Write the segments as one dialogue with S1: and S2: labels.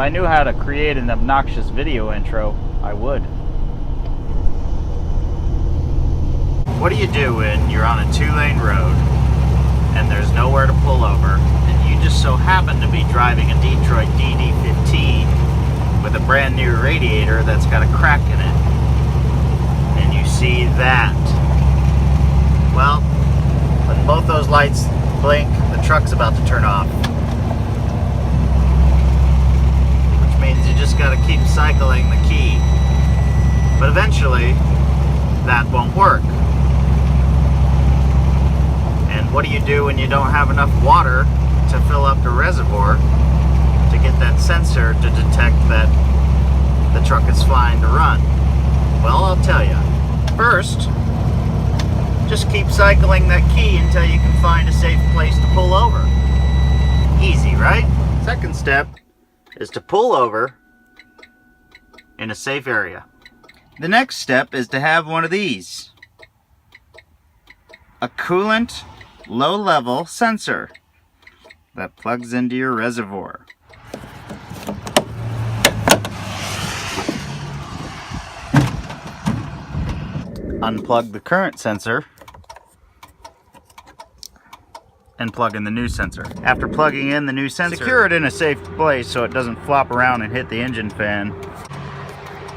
S1: I knew how to create an obnoxious video intro, I would. What do you do when you're on a 2-lane road and there's nowhere to pull over, and you just so happen to be driving a Detroit DD15 with a brand new radiator that's got a crack in it, and you see that? Well, when both those lights blink, the truck's about to turn off. Which means you just gotta keep cycling the key. But eventually, that won't work. And what do you do when you don't have enough water to fill up the reservoir to get that sensor to detect that the truck is fine to run? Well, I'll tell you. First, just keep cycling that key until you can find a safe place to pull over. Easy, right? Second step is to pull over in a safe area. The next step is to have one of these. A coolant low-level sensor that plugs into your reservoir. Unplug the current sensor and plug in the new sensor. After plugging in the new sensor, secure it in a safe place so it doesn't flop around and hit the engine fan.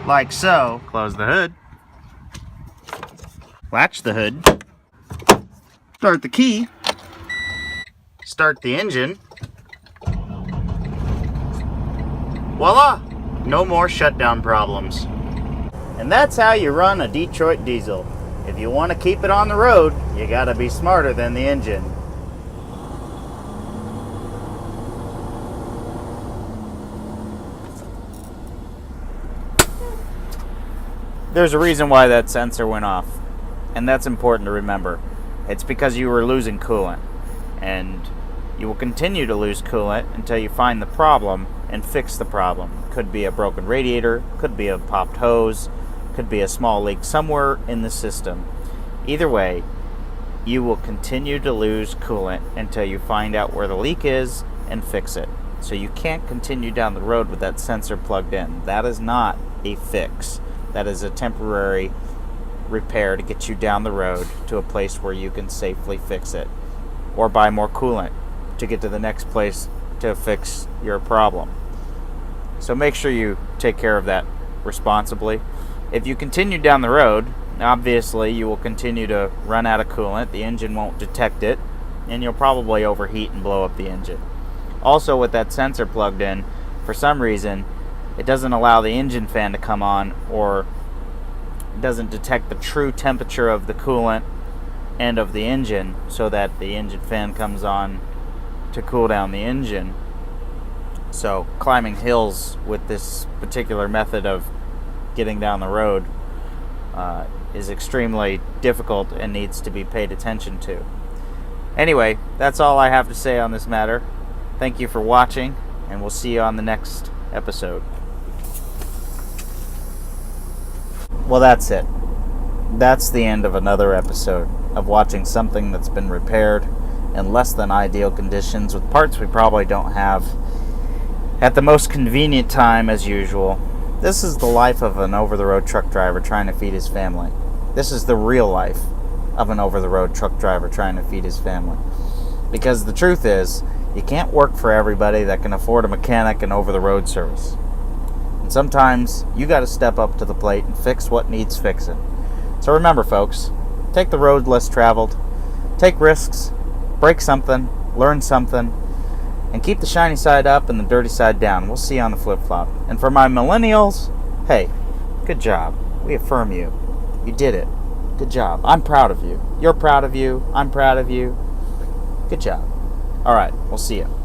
S1: Like so. Close the hood. Latch the hood. Start the key. Start the engine. Voila! No more shutdown problems. And that's how you run a Detroit diesel. If you want to keep it on the road, you gotta be smarter than the engine. There's a reason why that sensor went off, and that's important to remember. It's because you were losing coolant, and you will continue to lose coolant until you find the problem and fix the problem. Could be a broken radiator, could be a popped hose, could be a small leak somewhere in the system. Either way, you will continue to lose coolant until you find out where the leak is and fix it. So you can't continue down the road with that sensor plugged in. That is not a fix. That is a temporary repair to get you down the road to a place where you can safely fix it, or buy more coolant to get to the next place to fix your problem. So make sure you take care of that responsibly. If you continue down the road, obviously you will continue to run out of coolant, the engine won't detect it, and you'll probably overheat and blow up the engine. Also, with that sensor plugged in, for some reason it doesn't allow the engine fan to come on, or doesn't detect the true temperature of the coolant and of the engine, so that the engine fan comes on to cool down the engine. So climbing hills with this particular method of getting down the road is extremely difficult and needs to be paid attention to. Anyway, that's all I have to say on this matter. Thank you for watching, and we'll see you on the next episode. Well, that's it. That's the end of another episode of watching something that's been repaired in less than ideal conditions with parts we probably don't have at the most convenient time as usual. This is the life of an over-the-road truck driver trying to feed his family. This is the real life of an over-the-road truck driver trying to feed his family. Because the truth is, you can't work for everybody that can afford a mechanic and over-the-road service. And sometimes you got to step up to the plate and fix what needs fixing. So remember, folks, take the road less traveled, take risks, break something, learn something, and keep the shiny side up and the dirty side down. We'll see you on the flip-flop. And for my millennials, hey, good job. We affirm you. You did it. Good job. I'm proud of you. You're proud of you. I'm proud of you. Good job. All right, we'll see you.